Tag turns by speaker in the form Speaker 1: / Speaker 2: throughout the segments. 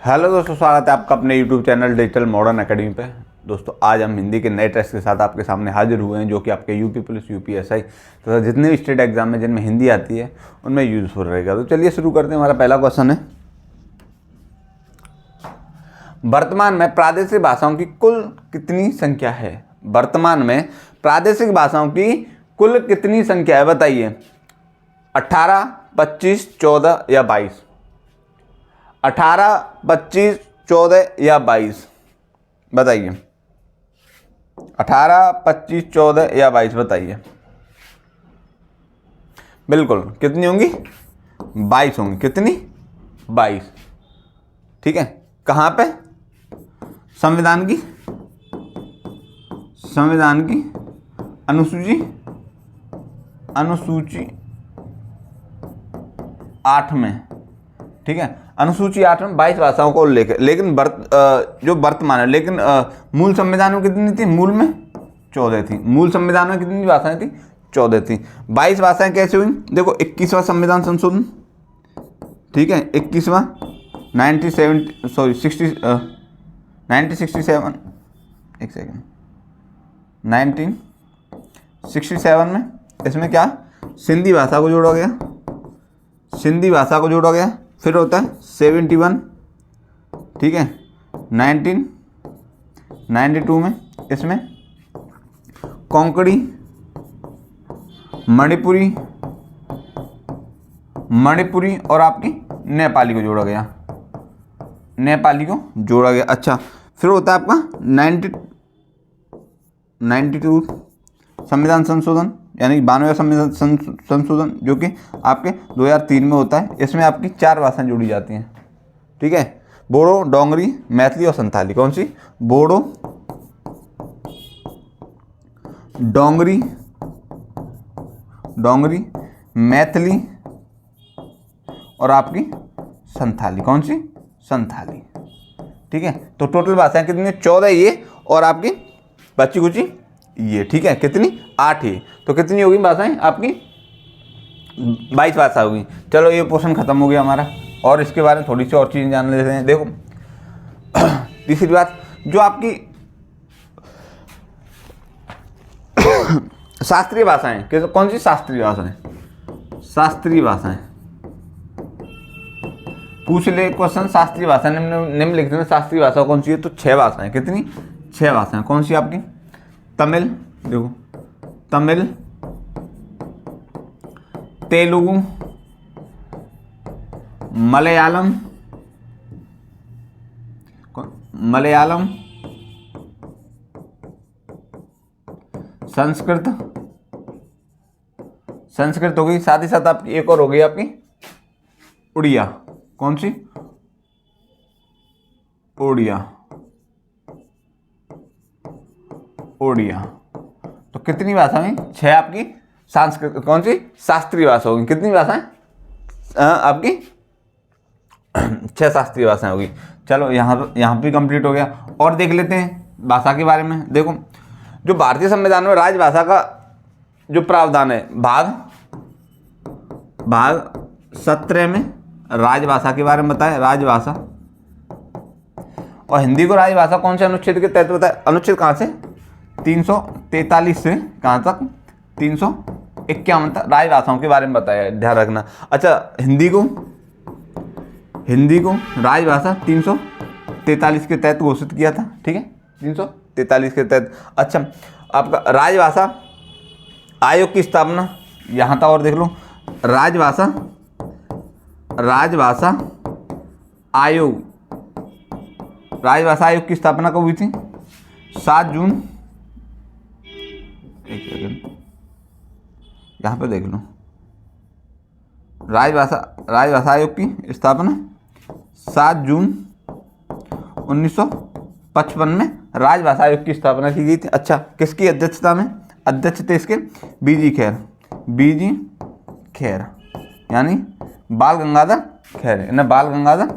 Speaker 1: Hello दोस्तों, स्वागत है आपका अपने YouTube channel digital modern academy पे। दोस्तों आज हम हिंदी के नए टेस्ट के साथ आपके सामने हाजिर हुए हैं, जो कि आपके यूपी पुलिस, यूपीएसआई तथा जितने भी स्टेट एग्जाम में जिनमें हिंदी आती है उनमें यूजफुल रहेगा। तो चलिए शुरू करते हैं। हमारा पहला क्वेश्चन है, वर्तमान में प्रादेशिक भाषाओं की कुल कितनी संख्या है? वर्तमान में प्रादेशिक भाषाओं की कुल कितनी संख्या है बताइए। 18, 25, 14 या 22? 18, 25, 14 या 22 बताइए। 18, 25, 14 या 22 बताइए। बिल्कुल कितनी होंगी? 22 होंगी। कितनी? 22। ठीक है। कहाँ पे? संविधान की अनुसूची 8 में। ठीक है, अनुसूची 8 में 22 भाषाओं को उल्लेख है, लेकिन जो वर्तमान है, लेकिन मूल संविधान में कितनी थी? मूल में 14 थी। मूल संविधान में कितनी भाषाएं थी? 14 थी। 22 भाषाएं कैसे हुई? देखो, 21वां संविधान संशोधन, ठीक है, 21वां 1967 एक सेकेंड 1967 में इसमें क्या सिंधी भाषा को जोड़ा गया। फिर होता है 71, ठीक है, 1992 में इसमें कोंकणी, मणिपुरी और आपकी नेपाली को जोड़ा गया। अच्छा, फिर होता है आपका 92 संविधान संशोधन, यानी 92वां संविधान संशोधन, जो कि आपके 2003 में होता है। इसमें आपकी 4 भाषाएं जोड़ी जाती हैं। ठीक है, बोडो, डोंगरी, मैथिली और संथाली। कौन सी? बोडो, डोंगरी, मैथिली और आपकी संथाली। कौन सी? संथाली। ठीक है, तो टोटल भाषाएं कितनी? 14 ये और आपकी बची कुची ये। ठीक है, कितनी? 8 ही। तो कितनी होगी भाषाएं आपकी? 22 भाषा होगी। चलो, ये पोर्शन खत्म हो गया हमारा, और इसके बारे में थोड़ी सी और चीज़ें जान लेते हैं। देखो, तीसरी बात, जो आपकी शास्त्रीय भाषाएं, कौन सी शास्त्रीय भाषाएं पूछ ले क्वेश्चन। शास्त्रीय भाषा निम्नलिखित में शास्त्रीय भाषा कौन सी है? तो 6 भाषाएं। कितनी? 6 भाषाएं। कौन सी आपकी? तमिल, देखो, तमिल, तेलुगु, मलयालम, संस्कृत हो गई। साथ ही साथ आपकी एक और हो गई, आपकी उड़िया। कौन सी? ओडिया। तो कितनी भाषा हुई? 6 आपकी संस्कृत, कौन सी? शास्त्रीय भाषा होगी। कितनी भाषाएं आपकी? 6 शास्त्रीय भाषाएं होगी। चलो, यहाँ पे कंप्लीट हो गया। और देख लेते हैं भाषा के बारे में। देखो, जो भारतीय संविधान में राजभाषा का जो प्रावधान है, भाग 17 में राजभाषा के बारे में बताया। राजभाषा और हिंदी को राजभाषा कौन से अनुच्छेद के तहत बताया? अनुच्छेद कहाँ से? 343 से कहाँ तक? 351 तक राजभाषाओं के बारे में बताया, ध्यान रखना। अच्छा, हिंदी को राजभाषा 343 के तहत घोषित किया था। ठीक है, 343 के तहत। अच्छा, आपका राजभाषा आयोग की स्थापना यहाँ तक और देख लो। राजभाषा आयोग की स्थापना कब हुई थी? 7 जून, एक सेकेंड यहाँ पे देख लो। राजभाषा आयोग की स्थापना 7 जून 1955 में राजभाषा आयोग की स्थापना की गई थी। अच्छा, किसकी अध्यक्षता में? अध्यक्ष थे इसके बीजी खैर, यानी बाल गंगाधर खैर। इन्हें बाल गंगाधर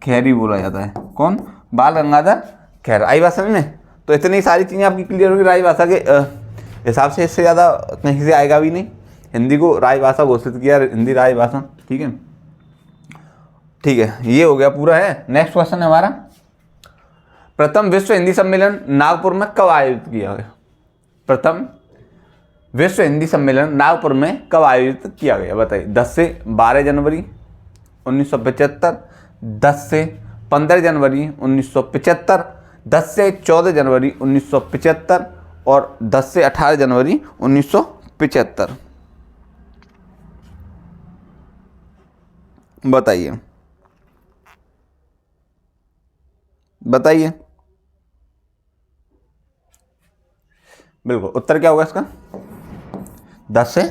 Speaker 1: खैरी बोला जाता है। कौन? बाल गंगाधर खैर। आई बात समझ में? तो इतनी सारी चीज़ें आपकी क्लियर होगी राजभाषा के हिसाब से। इससे ज़्यादा कहीं से आएगा भी नहीं। हिंदी को राजभाषा घोषित किया, हिंदी राजभाषा। ठीक है, ठीक है, ये हो गया पूरा है। नेक्स्ट क्वेश्चन है हमारा, प्रथम विश्व हिंदी सम्मेलन नागपुर में कब आयोजित किया गया? प्रथम विश्व हिंदी सम्मेलन नागपुर में कब आयोजित किया गया बताइए। 10 से 12 जनवरी 1975, 10 से 15 जनवरी 1975, 10 से 14 जनवरी 1975 और 10 से 18 जनवरी 1975। बताइए बताइए। बिल्कुल, उत्तर क्या होगा इसका? 10 से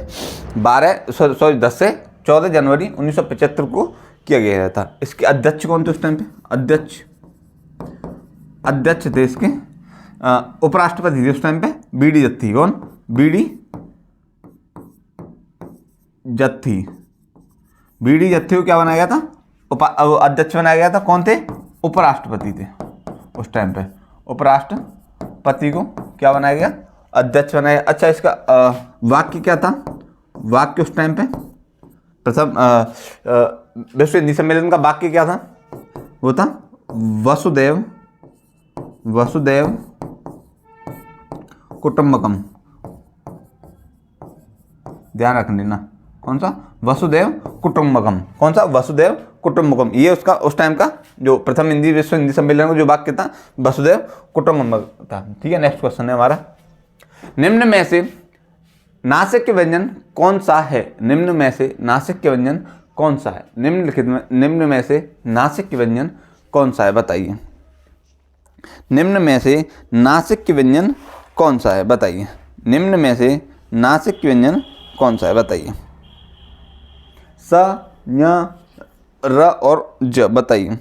Speaker 1: 14 जनवरी 1975 को किया गया था। इसके अध्यक्ष कौन थे उस टाइम पे? अध्यक्ष थे इसके, उपराष्ट्रपति थे उस टाइम पे बीडी जत्थी। कौन? बीडी जत्थी। बीडी जत्थी को क्या बनाया गया था? अध्यक्ष बनाया गया था। कौन थे? उपराष्ट्रपति थे उस टाइम पे। उपराष्ट्रपति को क्या बनाया गया? अध्यक्ष बनाया। अच्छा, इसका वाक्य क्या था? वाक्य उस टाइम पे प्रथम विश्व हिंदी सम्मेलन का वाक्य क्या था? वो था वसुदेव कुटुंबकम। ध्यान रख लेना, कौन सा? वसुदेव कुटुंबकम। कौन सा? वसुदेव कुटुंबकम। ये उसका उस टाइम का जो प्रथम विश्व हिंदी सम्मेलन का जो वाक्य था वसुदेव कुटुंबकम था। ठीक है, नेक्स्ट क्वेश्चन है हमारा, निम्न में से नासिक व्यंजन कौन सा है? निम्न में से नासिक व्यंजन कौन सा है? निम्न में से नासिक व्यंजन कौन सा है बताइए। निम्न में से नासिक व्यंजन कौन सा है बताइए। निम्न में से नासिक व्यंजन कौन सा है बताइए। स, ञ, र और ज बताइए।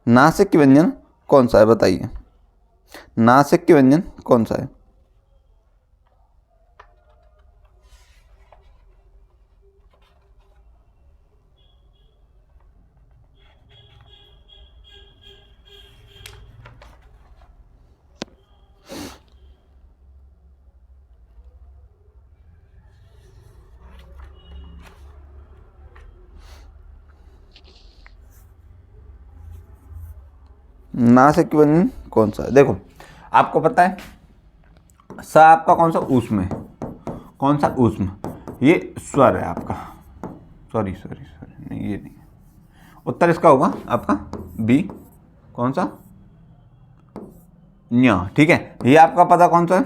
Speaker 1: नासिक व्यंजन कौन सा है बताइए। नासिक व्यंजन कौन सा है? नासिक व्यंजन कौन सा है? देखो, आपको पता है स आपका कौन सा? ऊष्म है। कौन सा? ऊष्म। ये स्वर है आपका। सॉरी नहीं, ये नहीं। उत्तर इसका होगा आपका बी। कौन सा? ञ। ठीक है, ये आपका पता कौन सा है?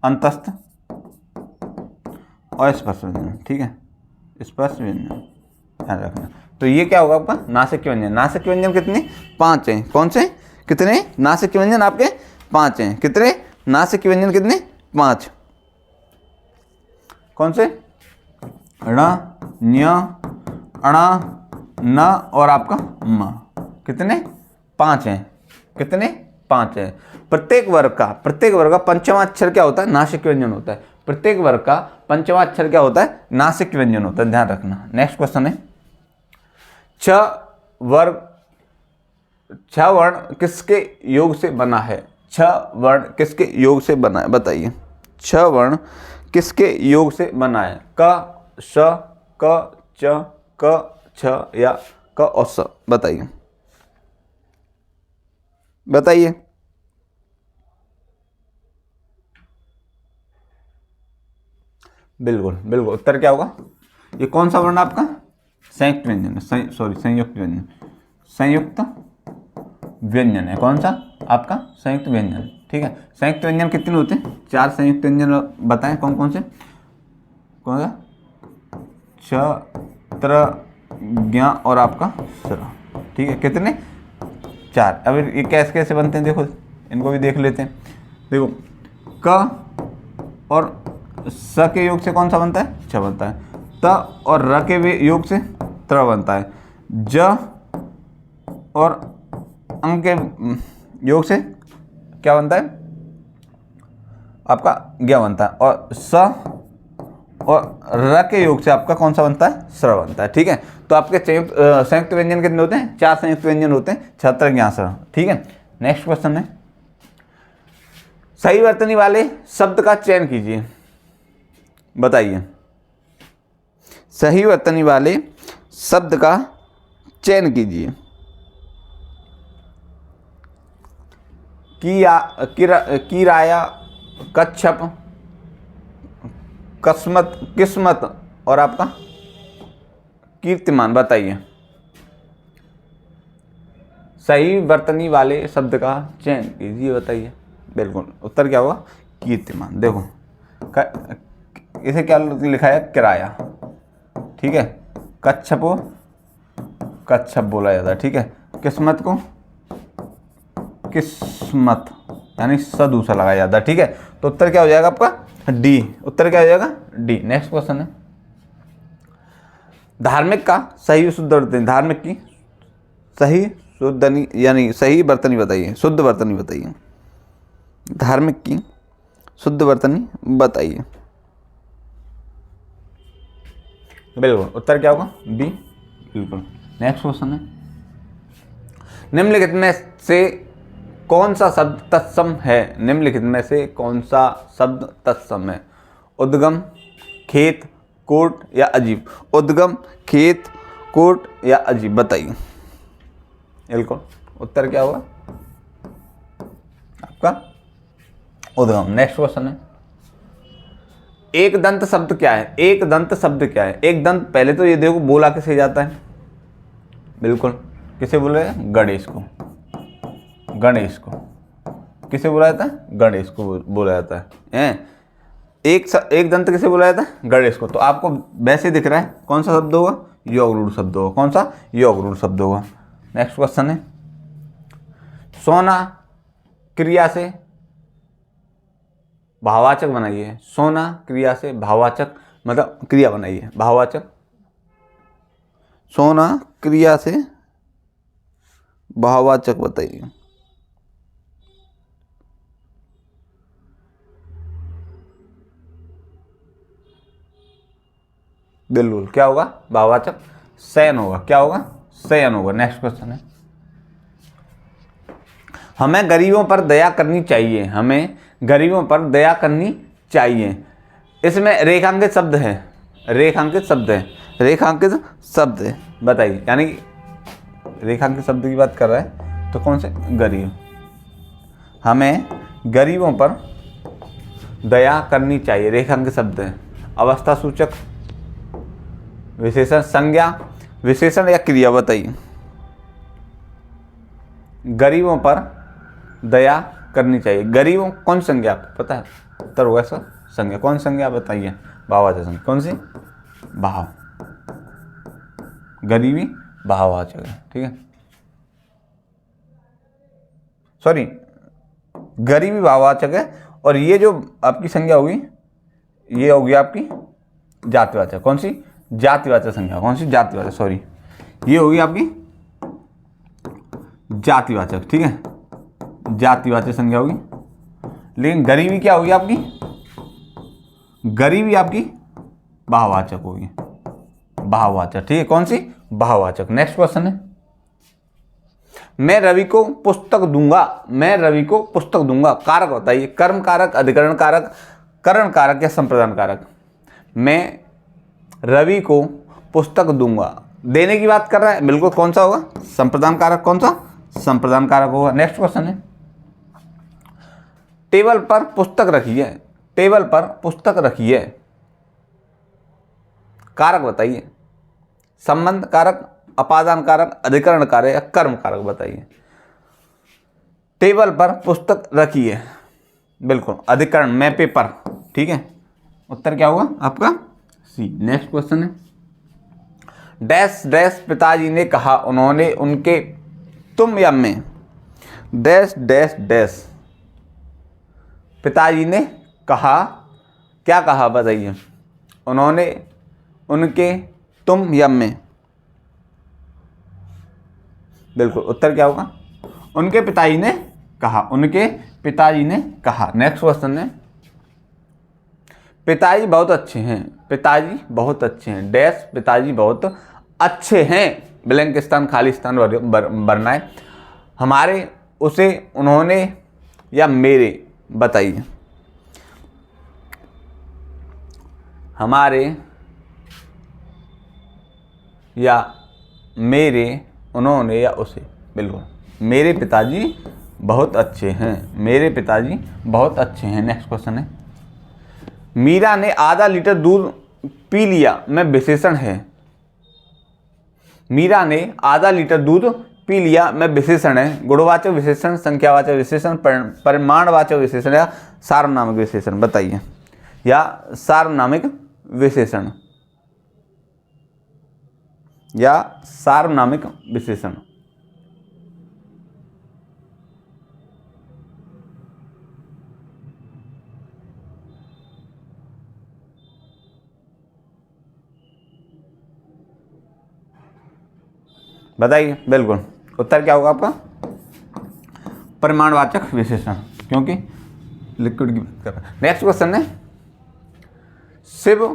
Speaker 1: अंतस्थ और स्पर्श व्यंजन। ठीक है, स्पर्श व्यंजन ध्यान रखना। तो ये क्या होगा आपका? नासिक व्यंजन। नासिक व्यंजन कितने? 5 हैं। कौन से? कितने नासिक व्यंजन आपके? 5 हैं। कितने नासिक व्यंजन? कितने? 5। कौन से? ण, ञ, अण, न और आपका म। कितने? 5 हैं। कितने? 5 हैं। प्रत्येक वर्ग का पंचमा अक्षर क्या होता है? नासिक व्यंजन होता है। प्रत्येक वर्ग का पंचमा अक्षर क्या होता है? नासिक व्यंजन होता है। ध्यान रखना। नेक्स्ट क्वेश्चन है, 6 वर्ण किसके योग से बना है? 6 वर्ण किसके योग से बना है बताइए। 6 वर्ण किसके योग से बना है? क, श, क, च, क, छ या क और स बताइए। बताइए। बिल्कुल बिल्कुल, उत्तर क्या होगा? ये कौन सा वर्ण आपका? संयुक्त व्यंजन है। संयुक्त व्यंजन। संयुक्त व्यंजन है। कौन सा आपका? संयुक्त व्यंजन। ठीक है, संयुक्त व्यंजन कितने होते हैं? 4 संयुक्त व्यंजन बताएं कौन कौन से? कौन सा? च, त्र, ज्ञ और आपका स्र। ठीक है, कितने? 4। अब ये कैसे कैसे बनते हैं देखो, इनको भी देख लेते हैं। देखो, क और स के योग से कौन सा बनता है? छ बनता है। त और र के योग से त्र बनता है। ज और अंग के योग से क्या बनता है? आपका ज्ञ बनता है। और स और र के योग से आपका कौन सा बनता है? स्र बनता है। ठीक है, तो आपके संयुक्त व्यंजन कितने होते हैं? 4 संयुक्त व्यंजन होते हैं, छत्र ज्ञ स्र। ठीक है, नेक्स्ट क्वेश्चन है, सही वर्तनी वाले शब्द का चयन कीजिए। बताइए। सही वर्तनी वाले शब्द का चयन कीजिए। किराया, कच्छप, किस्मत और आपका कीर्तिमान। बताइए सही वर्तनी वाले शब्द का चयन कीजिए, बताइए। बिल्कुल उत्तर क्या होगा? कीर्तिमान। देखो इसे क्या लिखा है? किराया, ठीक है। कच्छप को कच्छप बोला जाता है, ठीक है। किस्मत को किस्मत यानी स दूसरा लगाया जाता है, ठीक है। तो उत्तर क्या हो जाएगा आपका? डी। उत्तर क्या हो जाएगा? डी। नेक्स्ट क्वेश्चन है, धार्मिक का सही शुद्ध वर्तनी, धार्मिक की सही शुद्ध यानी सही वर्तनी बताइए, शुद्ध वर्तनी बताइए। धार्मिक की शुद्ध वर्तनी बताइए। बिल्कुल उत्तर क्या होगा? बी। बिल्कुल। नेक्स्ट क्वेश्चन है, निम्नलिखित में से कौन सा शब्द तत्सम है? निम्नलिखित में से कौन सा शब्द तत्सम है? उद्गम, खेत, कोट या अजीब। उद्गम, खेत, कोट या अजीब। बताइए। बिल्कुल उत्तर क्या होगा आपका? उद्गम। नेक्स्ट क्वेश्चन है, एक दंत शब्द क्या है? एक दंत शब्द क्या है? एक दंत, पहले तो ये देखो बोला किसे जाता है? बिल्कुल किसे बोला जाता है? गणेश को। गणेश को किसे बोला जाता है? गणेश को बोला जाता है। एक दंत किसे बोला जाता है? गणेश को। तो आपको वैसे दिख रहा है कौन सा शब्द होगा? योग रूढ़ शब्द होगा। कौन सा? योग रूढ़ शब्द होगा। नेक्स्ट क्वेश्चन है, सोना क्रिया से भाववाचक बनाइए। सोना क्रिया से भाववाचक, मतलब क्रिया बनाइए, भाववाचक। सोना क्रिया से भाववाचक बताइए। बिल्कुल क्या होगा? भाववाचक शयन होगा। क्या होगा? शयन होगा। नेक्स्ट क्वेश्चन है, हमें गरीबों पर दया करनी चाहिए। हमें गरीबों पर दया करनी चाहिए। इसमें रेखांकित शब्द है, रेखांकित शब्द है, रेखांकित शब्द है। बताइए, यानी रेखांकित शब्द की बात कर रहा है तो कौन से? गरीब। हमें गरीबों पर दया करनी चाहिए, रेखांकित शब्द है। अवस्था सूचक, विशेषण, संज्ञा, विशेषण या क्रिया। बताइए। गरीबों पर दया करनी चाहिए। गरीबों कौन संज्ञा आपको पता है? उत्तर होगा सर संज्ञा। कौन संज्ञा? बताइए। भाववाचक संज्ञा। कौन सी? भाव। गरीबी भाववाचक है, ठीक है। सॉरी, गरीबी भाववाचक है। और ये जो आपकी संज्ञा होगी, ये होगी आपकी जातिवाचक। कौन सी? जातिवाचक संज्ञा। कौन सी? जातिवाचक। सॉरी, ये होगी आपकी जातिवाचक, ठीक है। जातिवाचक संज्ञा होगी। लेकिन गरीबी क्या होगी आपकी? गरीबी आपकी भाववाचक होगी। भाववाचक, ठीक है। कौन सी? भाववाचक। नेक्स्ट क्वेश्चन है, मैं रवि को पुस्तक दूंगा। मैं रवि को पुस्तक दूंगा। कारक बताइए। कर्म कारक, अधिकरण कारक, करण कारक या संप्रदान कारक। मैं रवि को पुस्तक दूंगा, देने की बात कर रहा है। बिल्कुल कौन सा होगा? संप्रदान कारक। कौन सा? संप्रदान कारक होगा। नेक्स्ट क्वेश्चन है, टेबल पर पुस्तक रखी है। टेबल पर पुस्तक रखी है। कारक बताइए। संबंध कारक, अपादान कारक, अधिकरण कारक या कर्म कारक। बताइए। टेबल पर पुस्तक रखी है, बिल्कुल अधिकरण, मैं पेपर, ठीक है। उत्तर क्या होगा आपका? सी। नेक्स्ट क्वेश्चन है, डैश डैश पिताजी ने कहा। उन्होंने, उनके, तुम या मैं। डैश डैश डैश पिताजी ने कहा। क्या कहा? बताइए। उन्होंने, उनके, तुम या मैं। बिल्कुल उत्तर क्या होगा? उनके पिताजी ने कहा। उनके पिताजी ने कहा। नेक्स्ट क्वेश्चन है, पिताजी बहुत अच्छे हैं। पिताजी बहुत अच्छे हैं। डैश पिताजी बहुत अच्छे हैं, ब्लैंक स्थान, खाली स्थान भरना है। हमारे, उसे, उन्होंने या मेरे। बताइए। हमारे, या मेरे, उन्होंने या उसे। बिल्कुल, मेरे पिताजी बहुत अच्छे हैं, मेरे पिताजी बहुत अच्छे हैं। नेक्स्ट क्वेश्चन है, मीरा ने आधा लीटर दूध पी लिया में विशेषण है। मीरा ने आधा लीटर दूध पी लिया में विशेषण है। गुणवाचक विशेषण, संख्यावाचक विशेषण, परिमाणवाचक विशेषण या सार्वनामिक विशेषण बताइए। या सार्वनामिक विशेषण, या सार्वनामिक विशेषण। बताइए। बिल्कुल, उत्तर क्या होगा आपका? परिमाणवाचक विशेषण, क्योंकि लिक्विड की बात कर रहे हैं। नेक्स्ट क्वेश्चन है, शिव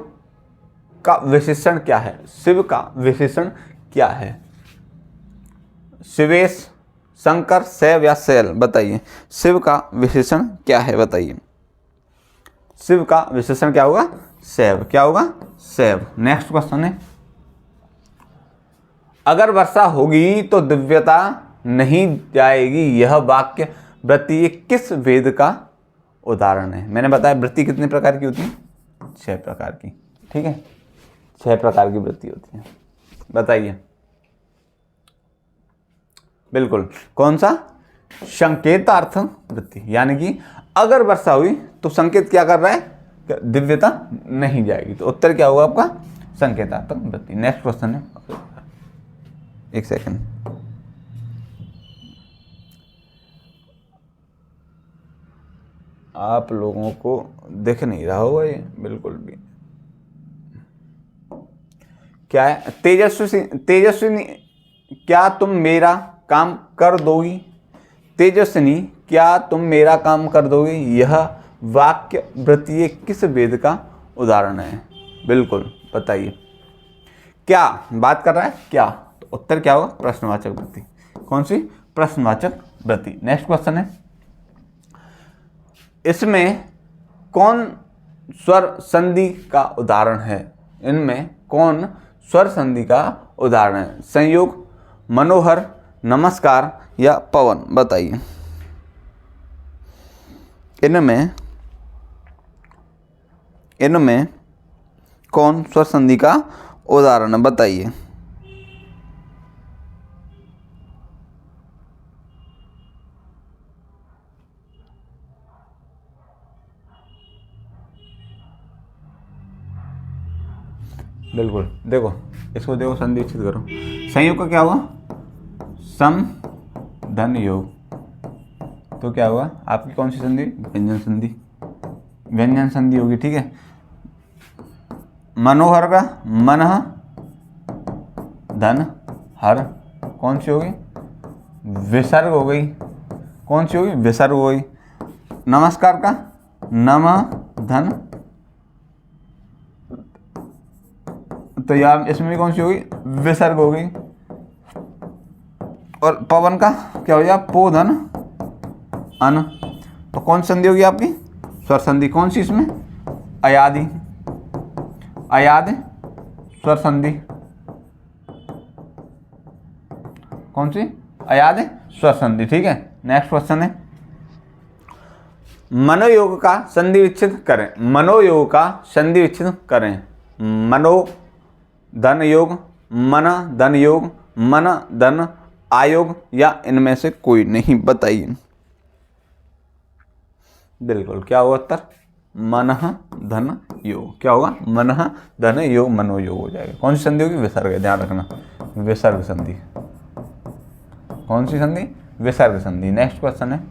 Speaker 1: का विशेषण क्या है? शिव का विशेषण क्या है? शिवेश, शंकर, शैव या शैल। बताइए, शिव का विशेषण क्या है? बताइए, शिव का विशेषण क्या होगा? शैव। क्या होगा? शैव। नेक्स्ट क्वेश्चन है, अगर वर्षा होगी तो दिव्यता नहीं जाएगी, यह वाक्य वृत्ति किस वेद का उदाहरण है? मैंने बताया वृत्ति कितने प्रकार की होती है? 6 प्रकार की। ठीक है, 6 प्रकार की वृत्ति होती है। बताइए। बिल्कुल, कौन सा? संकेतार्थ वृत्ति, यानी कि अगर वर्षा हुई तो संकेत क्या कर रहा है? दिव्यता नहीं जाएगी। तो उत्तर क्या होगा आपका? संकेतार्थ वृत्ति। नेक्स्ट क्वेश्चन है, एक सेकंड, आप लोगों को दिख नहीं रहा होगा ये बिल्कुल भी। क्या है? तेजस्विनी क्या तुम मेरा काम कर दोगी? तेजस्विनी क्या तुम मेरा काम कर दोगी, यह वाक्य वृत्तीय किस वेद का उदाहरण है? बिल्कुल, बताइए। क्या बात कर रहा है? क्या? तो उत्तर क्या होगा? प्रश्नवाचक वृत्ति। कौन सी? प्रश्नवाचक वृत्ति। नेक्स्ट क्वेश्चन है, इसमें कौन स्वर संधि का उदाहरण है? इनमें कौन स्वर संधि का उदाहरण है? संयोग, मनोहर, नमस्कार या पवन। बताइए, इनमें कौन स्वर संधि का उदाहरण है? बताइए। बिल्कुल, देखो इसको, देखो संधि विच्छेद करो। संयोग का क्या हुआ? सम धन योग। तो क्या हुआ आपकी? कौन सी संधि? व्यंजन संधि। व्यंजन संधि होगी। ठीक है। मनोहर का मन धन हर, कौन सी होगी? विसर्ग हो गई। कौन सी होगी? विसर्ग हो गई। नमस्कार का नम धन, तो यार इसमें भी कौन सी होगी? विसर्ग हो गई। और पवन का क्या हो गया? पो धन अन, तो कौन संधि होगी आपकी? स्वर संधि। कौन सी इसमें? अयादि, अयाद स्वर संधि। कौन सी? अयाद स्वर संधि। ठीक है। नेक्स्ट क्वेश्चन है, मनोयोग का संधि विच्छेद करें। मनोयोग का संधि विच्छेद करें। मनो धन योग, मन धन योग, मन धन आयोग या इनमें से कोई नहीं। बताइए। बिल्कुल, क्या होगा उत्तर? मन धन योग। क्या होगा? मन धन योग, मनोयोग हो जाएगा। कौन सी संधि होगी? विसर्ग है, ध्यान रखना, विसर्ग संधि। कौन सी संधि? विसर्ग संधि। नेक्स्ट क्वेश्चन है,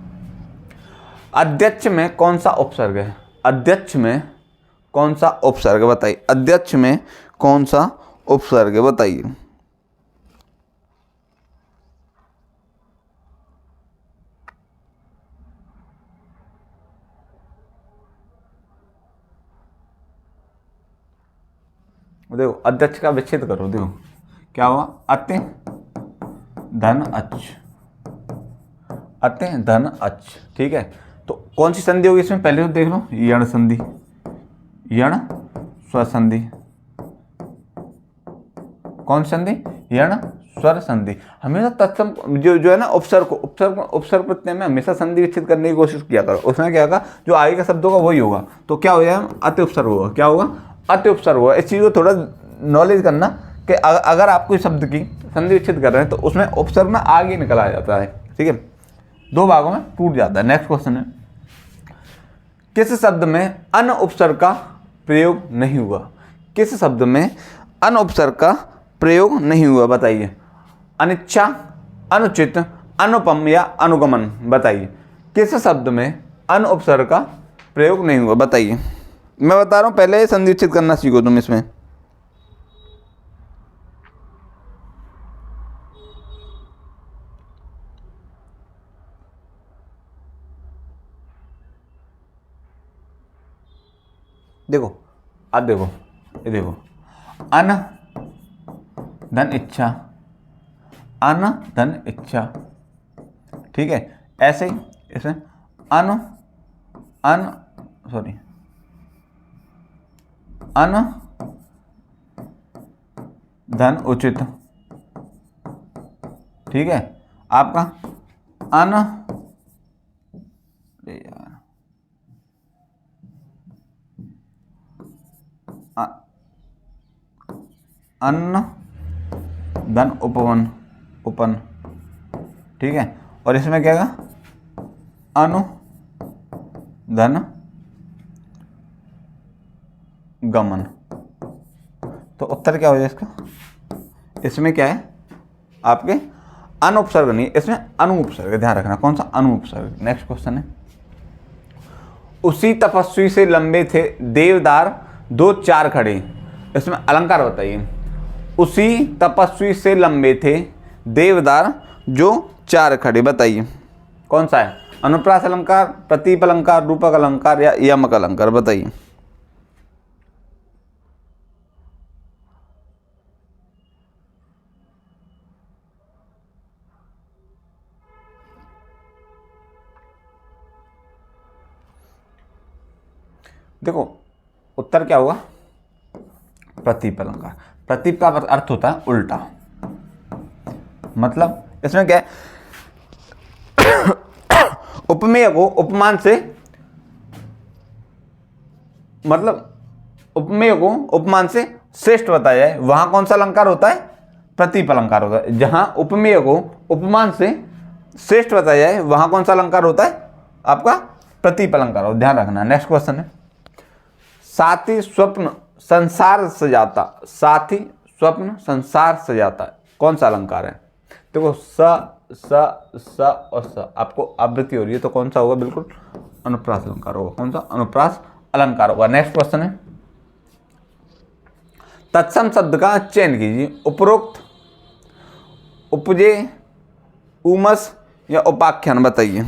Speaker 1: अध्यक्ष में कौन सा उपसर्ग है? अध्यक्ष में कौन सा उपसर्ग? बताइए, अध्यक्ष में कौन सा उपसर्ग है? बताइए। देखो अध्यक्ष का विच्छेद करो, देखो क्या हुआ? अत्य धन अच, अत्य धन अच। ठीक है। तो कौन सी संधि होगी इसमें? पहले तो देख लो, यण संधि, यण स्वर संधि। कौन संधि? यण स्वर संधि। हमेशा तत्सम जो है ना उपसर्ग प्रत्यय में हमेशा संधि विच्छेद करने की कोशिश किया करो। उसमें क्या होगा, जो आगे का शब्द होगा वही होगा। तो क्या हो जाएगा, अति उपसर्ग होगा। क्या होगा? अति उपसर्ग होगा। इस चीज़ को थोड़ा नॉलेज करना कि अगर आप कोई शब्द की संधि विच्छेद कर रहे हैं तो उसमें उपसर्ग ना आगे निकल आ जाता है, ठीक है, 2 भागों में टूट जाता है। नेक्स्ट क्वेश्चन है, किस शब्द में अन उपसर्ग का प्रयोग नहीं हुआ? किस शब्द में अन उपसर्ग का प्रयोग नहीं हुआ? बताइए। अनिच्छा, अनुचित, अनुपम या अनुगमन? बताइए, किस शब्द में अन उपसर्ग का प्रयोग नहीं हुआ? बताइए। मैं बता रहा हूँ, पहले संधि विच्छेद करना सीखो तुम। इसमें देखो, अब देखो, ये देखो, अन धन इच्छा, अन धन इच्छा, ठीक है। ऐसे ही इसमें अन धन उचित, ठीक है। आपका अन्न धन उपन, ठीक है। और इसमें क्या है, अनु धन गमन। तो उत्तर क्या हो जाए इसका? इसमें क्या है आपके अनुपसर्ग नहीं, इसमें अनुपसर्ग। ध्यान रखना, कौन सा? अनुपसर्ग। नेक्स्ट क्वेश्चन है, उसी तपस्वी से लंबे थे देवदार 2 4 खड़े। इसमें अलंकार बताइए। उसी तपस्वी से लंबे थे देवदार जो 4 खड़े। बताइए कौन सा है? अनुप्रास अलंकार, प्रतीप अलंकार, रूपक अलंकार या यमक अलंकार? बताइए। देखो उत्तर क्या होगा? प्रतीप अलंकार। प्रतीप का अर्थ होता है उल्टा। मतलब इसमें क्या है, उपमेय को उपमान से, मतलब उपमेय को उपमान से श्रेष्ठ बताया है, वहां कौन सा अलंकार होता है? प्रतीप अलंकार होता है। जहां उपमेय को उपमान से श्रेष्ठ बताया है, वहां कौन सा अलंकार होता है? आपका प्रतीप अलंकार हो। ध्यान रखना। नेक्स्ट क्वेश्चन है, साथी स्वप्न संसार सजाता, साथी स्वप्न संसार सजाता, कौन सा अलंकार है? देखो स और स आपको आवृत्ति हो रही है, तो कौन सा होगा? बिल्कुल अनुप्रास अलंकार होगा। कौन सा? अनुप्रास अलंकार होगा। नेक्स्ट क्वेश्चन है, तत्सम शब्द का चयन कीजिए। उपरोक्त उपजे, उमस या उपाख्यान? बताइए।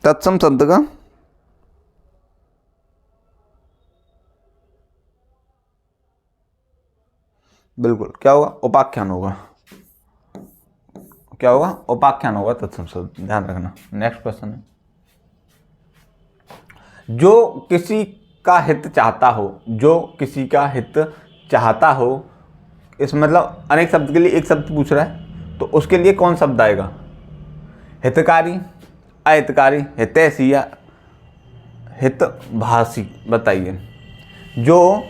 Speaker 1: तत्सम शब्द का बिल्कुल क्या होगा? उपाख्यान होगा। क्या होगा? उपाख्यान होगा तत्सम शब्द। ध्यान रखना। नेक्स्ट क्वेश्चन है, जो किसी का हित चाहता हो, जो किसी का हित चाहता हो, इस मतलब अनेक शब्द के लिए एक शब्द पूछ रहा है, तो उसके लिए कौन शब्द आएगा? हितकारी, अहितकारी, हितैषी या हितभाषी? बताइए। जो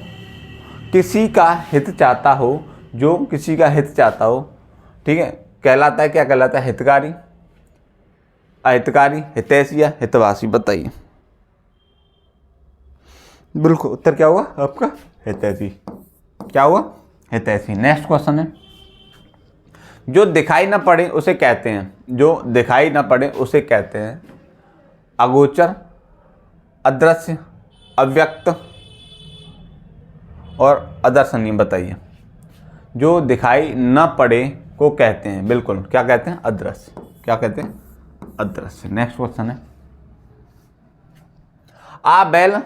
Speaker 1: किसी का हित चाहता हो, जो किसी का हित चाहता हो, ठीक है, कहलाता है, क्या कहलाता है? हितकारी, अहितकारी, हितैषी या हितभाषी? बताइए। बिल्कुल उत्तर क्या हुआ आपका? हितैषी। क्या हुआ? हितैषी। नेक्स्ट क्वेश्चन है, जो दिखाई न पड़े उसे कहते हैं, जो दिखाई न पड़े उसे कहते हैं अगोचर, अदृश्य, अव्यक्त और अदर्शनीय? बताइए। जो दिखाई न पड़े को कहते हैं, बिल्कुल क्या कहते हैं? अदृश्य। क्या कहते हैं? अदृश्य। नेक्स्ट क्वेश्चन है, आ बैल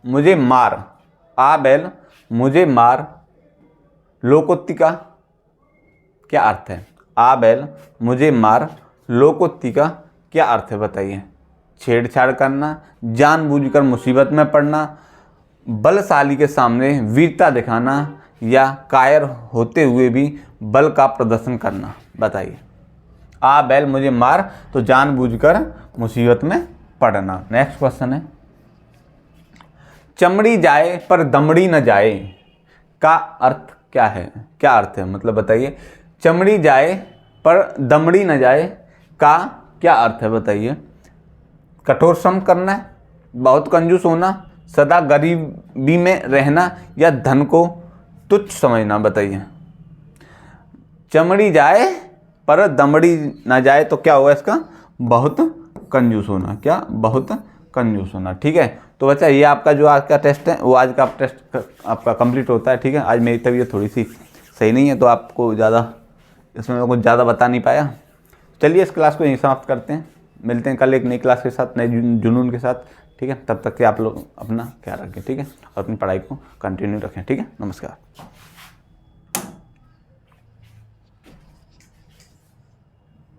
Speaker 1: मुझे मार, आ बैल मुझे मार, लोकोक्ति का क्या अर्थ है? आ बैल मुझे मार, लोकोक्ति का क्या अर्थ है? बताइए। छेड़छाड़ करना, जानबूझकर मुसीबत में पड़ना, बलशाली के सामने वीरता दिखाना या कायर होते हुए भी बल का प्रदर्शन करना। बताइए। आ बैल मुझे मार, तो जानबूझकर मुसीबत में पड़ना। नेक्स्ट क्वेश्चन है, चमड़ी जाए पर दमड़ी न जाए का अर्थ क्या है? क्या अर्थ है, मतलब बताइए। चमड़ी जाए पर दमड़ी न जाए का क्या अर्थ है? बताइए। कठोर श्रम करना, बहुत कंजूस होना, सदा गरीबी में रहना या धन को तुच्छ समझना। बताइए। चमड़ी जाए पर दमड़ी ना जाए तो क्या होगा इसका? बहुत कंजूस होना। क्या? बहुत कंजूस होना। ठीक है, तो बच्चा ये आपका जो आज का टेस्ट है वो आज का टेस्ट आपका कंप्लीट होता है। ठीक है, आज मेरी तबीयत थोड़ी सी सही नहीं है तो आपको ज़्यादा इसमें मैं कुछ ज़्यादा बता नहीं पाया। चलिए इस क्लास को यहीं समाप्त करते हैं, मिलते हैं कल एक नई क्लास के साथ, नए जुनून के साथ। ठीक है, तब तक के आप लोग अपना ख्याल रखें। ठीक है, और अपनी पढ़ाई को कंटिन्यू रखें। ठीक है, नमस्कार।